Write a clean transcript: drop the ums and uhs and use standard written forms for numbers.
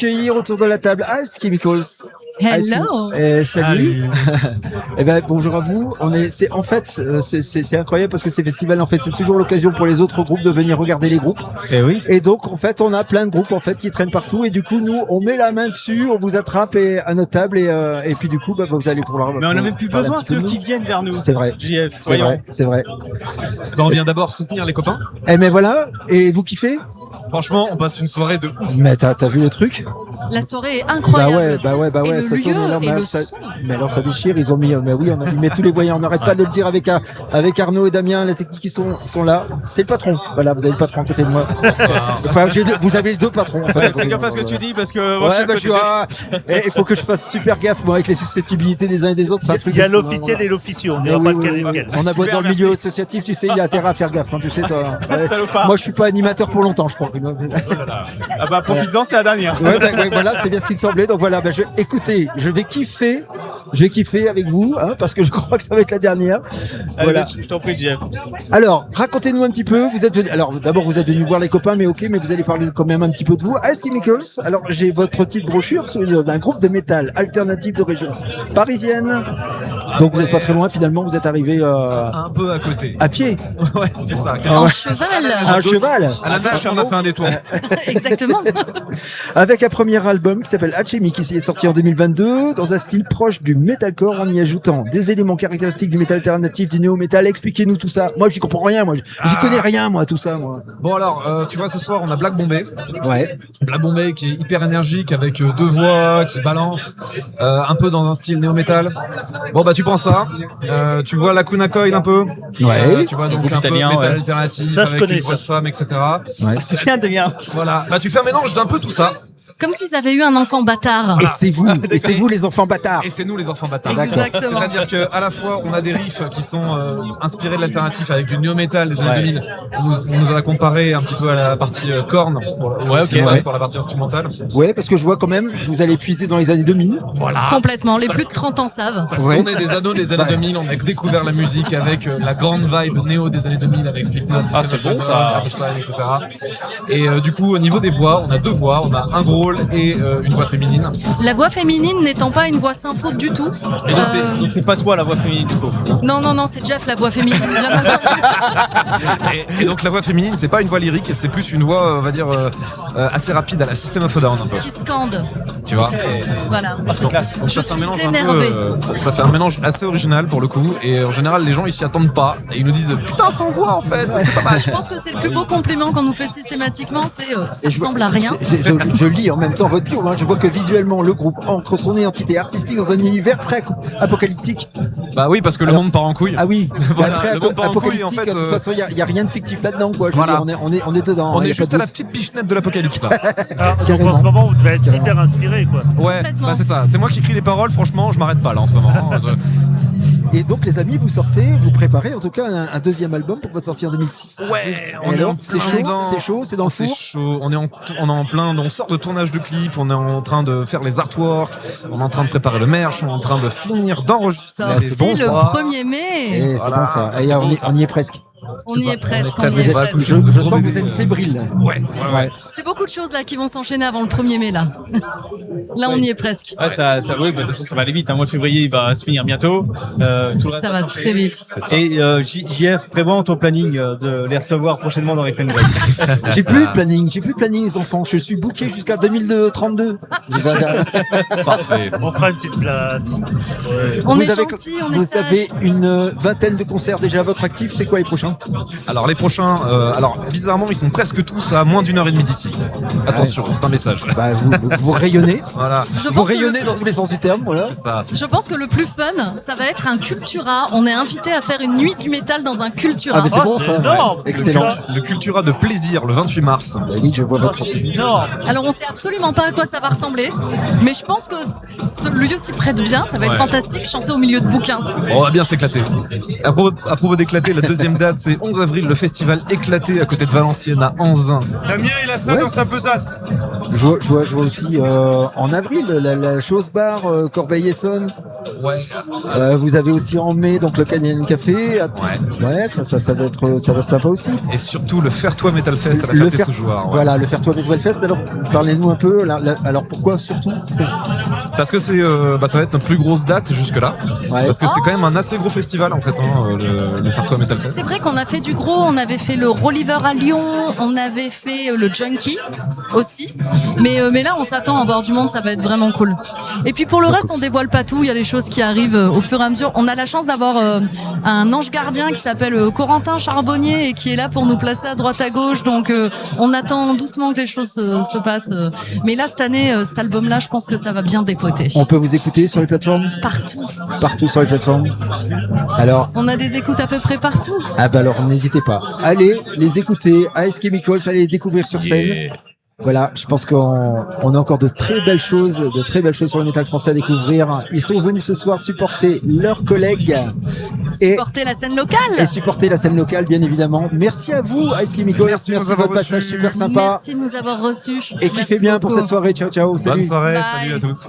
Accueillir autour de la table Ice Chemicals. Hello. Salut. Eh ben bonjour à vous. C'est incroyable parce que ces festivals en fait c'est toujours l'occasion pour les autres groupes de venir regarder les groupes. Et oui. Et donc en fait on a plein de groupes en fait qui traînent partout et du coup nous on met la main dessus, on vous attrape à notre table et puis du coup vous allez pouvoir. Mais on n'a même plus besoin, c'est eux qui viennent vers nous. C'est vrai. JF. C'est vrai. On vient d'abord soutenir les copains. Mais voilà. Et vous kiffez? Franchement, on passe une soirée de ouf. Mais t'as vu le truc? La soirée est incroyable. Bah ouais. Et le ça lieu tourne là, et le ça, son. mais alors ça déchire. Ils ont mis, mais oui, on a mis tous les moyens. On n'arrête pas de le dire avec Arnaud et Damien. La technique, ils sont là. C'est le patron. Voilà, vous avez le patron à côté de moi. Enfin, vous avez les deux patrons. En fait, Fais gaffe à ce que tu dis parce que moi, il faut que je fasse super gaffe moi avec les susceptibilités des uns et des autres. C'est un truc. Il y a l'officiel et l'officieux. On dira pas lequel. On a beau dans le milieu associatif, tu sais, il y a intérêt à faire gaffe. Tu sais, toi. Moi, je suis pas animateur pour longtemps, je crois. Ah bah profites-en, c'est la dernière. Ouais, voilà, c'est bien ce qui me semblait. Donc voilà, écoutez, je vais kiffer avec vous, parce que je crois que ça va être la dernière. Voilà. Allez, je t'en prie, Jeff. Alors, racontez-nous un petit peu. D'abord, vous êtes venu voir les copains, mais ok, mais vous allez parler quand même un petit peu de vous. Ice Chemicals. Alors, j'ai votre petite brochure sous les yeux d'un groupe de métal alternatif de région parisienne. Donc, vous n'êtes pas très loin. Finalement, vous êtes arrivé Un peu à côté. à pied. Ouais, c'est ça. En cheval. Un cheval. À la vache, on a fait un détour. Exactement. Avec un premier album qui s'appelle Alchemy qui est sorti en 2022 dans un style proche du metalcore en y ajoutant des éléments caractéristiques du métal alternatif, du néo-métal. Expliquez-nous tout ça. Moi, j'y comprends rien. J'y connais rien, moi, tout ça. Moi. Bon alors, tu vois, ce soir, on a Black Bombay. Ouais. Black Bombay qui est hyper énergique avec deux voix qui balancent, un peu dans un style néo-métal. Bon bah tu prends ça. Tu vois la Kuna Coil un peu. Ouais. Tu vois donc groupe un peu italien, métal ouais. alternatif Ça, je avec connais, une voix ça. de femme, etc. Ouais. C'est bien, Damien. Voilà. Bah tu fais un mélange d'un peu tout ça. Comme s'ils avaient eu un enfant bâtard. Et c'est vous les enfants bâtards. Et c'est nous les enfants bâtards. D'accord. Exactement. C'est-à-dire que à la fois on a des riffs qui sont inspirés de l'alternatif avec du néo-metal des années 2000. On nous a comparé un petit peu à la partie corne pour la partie instrumentale. Ouais, parce que je vois quand même, vous allez puiser dans les années 2000. Voilà. Complètement. Les plus de 30 ans savent. Parce Ouais. qu'on est des ados des années 2000, on a découvert la musique avec la grande vibe néo des années 2000 avec Slipknot, Ah, c'est bon, ça. Rammstein, etc. Et du coup au niveau des voix, on a deux voix, on a un growl et une voix féminine. La voix féminine n'étant pas une voix sympho du tout. Et donc c'est pas toi la voix féminine du coup. Non, c'est Jeff la voix féminine. Bien entendu. Et donc la voix féminine, c'est pas une voix lyrique, c'est plus une voix, on va dire, assez rapide à la System of a Down un peu. Qui scande. Tu vois. Voilà. Donc ça Je fait un suis mélange énervée. ça fait un mélange assez original pour le coup. Et en général, les gens ils s'y attendent pas et ils nous disent putain sans voix en fait, c'est pas mal. Je pense que c'est le plus beau compliment qu'on nous fait systématiquement, c'est ça Et je vois- ressemble à rien. Je lis en même temps votre bio. Je vois que visuellement, le groupe ancre son identité artistique dans un univers très apocalyptique. Bah oui, parce que le monde part en couille. Ah oui, Voilà, très le monde part en couille, en apocalyptique. fait, De toute façon, il n'y a rien de fictif là-dedans. Quoi. Je veux Voilà. dire, on est dedans. On Il y est a juste pas à de la petite pichenette de l'apocalypse là. Donc Carrément. en ce moment, vous devez être hyper inspiré, quoi. Ouais, Complètement. bah c'est ça. C'est moi qui écris les paroles, franchement, je m'arrête pas là en ce moment. Et donc, les amis, vous préparez en tout cas un deuxième album pour votre sortie en 2006. Ouais, Et alors, c'est chaud, dedans. c'est chaud, c'est dans le C'est four. chaud, on est en plein, on sort de tournage de clips, on est en train de faire les artworks, on est en train de préparer le merch, on est en train de finir d'enregistrer. Là, c'est Sorti bon, le ça. 1er mai. Et c'est Voilà, bon ça. c'est Et bon, on ça. y est presque. On y est presque. on est on y est presque. Bah, presque. Je sens que vous êtes fébrile. Ouais. C'est beaucoup de choses là qui vont s'enchaîner avant le 1er mai là. Là on y est presque. Ouais, oui, bah, de toute façon ça va aller vite. Le mois de février il va se finir bientôt. Tout le reste Ça va très vite. Et JF, prévoit ton planning de les recevoir prochainement dans les Friends. J'ai plus de planning, les enfants. Je suis booké jusqu'à 2032. Parfait. On fera une petite place. Ouais. On Vous est avez- gentil, on est Vous sage. avez une vingtaine de concerts déjà à votre actif. C'est quoi les prochains? Alors les prochains, bizarrement ils sont presque tous à moins d'1 heure et demie d'ici. Attention, c'est un message. Bah, vous rayonnez. Voilà, Je Vous pense que rayonnez dans tous les sens du terme. Voilà. c'est ça. Je pense que le plus fun, ça va être un Cultura. On est invité à faire une nuit du métal dans un Cultura. Ah, mais c'est Oh, bon c'est ça. énorme. Excellent. Le Cultura de plaisir le 28 mars. Bah oui, je vois votre. Non. Alors on sait absolument pas à quoi ça va ressembler, mais je pense que ce lieu s'y prête bien. Ça va être Ouais. fantastique, chanter au milieu de bouquins. On va bien s'éclater. À propos d'éclater, la deuxième date c'est 11 avril, le festival éclaté à côté de Valenciennes à Anzin. Damien, il a ça Ouais. dans sa besace. Je vois aussi en avril la chose bar Corbeil-Essonne. Ouais. Vous avez aussi en mai donc le Canyon Café. Ouais, ça va être sympa aussi. Et surtout le Faire-toi Metal Fest à la Le Ferté-sous-Jouarre. Ouais. Voilà, le Faire-toi Metal Fest. Alors, parlez-nous un peu. Alors, pourquoi surtout? Parce que c'est, ça va être notre plus grosse date jusque-là. Ouais. Parce que c'est quand même un assez gros festival en fait, le Faire-toi Metal Fest. C'est vrai qu'on a fait du gros, on avait fait le Rolliver à Lyon, on avait fait le Junkie aussi. Mais là, on s'attend à voir du monde, ça va être vraiment cool. Et puis pour le reste, on dévoile pas tout, il y a des choses qui arrivent au fur et à mesure. On a la chance d'avoir un ange gardien qui s'appelle Corentin Charbonnier et qui est là pour nous placer à droite à gauche. Donc on attend doucement que les choses se passent. Mais là, cette année, cet album-là, je pense que ça va bien dépoter. On peut vous écouter sur les plateformes? Partout sur les plateformes. Alors, On a des écoutes à peu près partout. alors n'hésitez pas. Allez les écouter. Ice Chemicals, allez les découvrir sur scène. Voilà, je pense qu'on a encore de très belles choses sur le métal français à découvrir. Ils sont venus ce soir supporter leurs collègues Supporter la scène locale. et supporter la scène locale, bien évidemment. Merci à vous, Ice Chemicals. Merci de nous de avoir votre passage reçus. super sympa. Merci de nous avoir reçus. Et kiffez bien pour cette soirée. Ciao, ciao. Salut. Bonne soirée, Bye. salut à tous.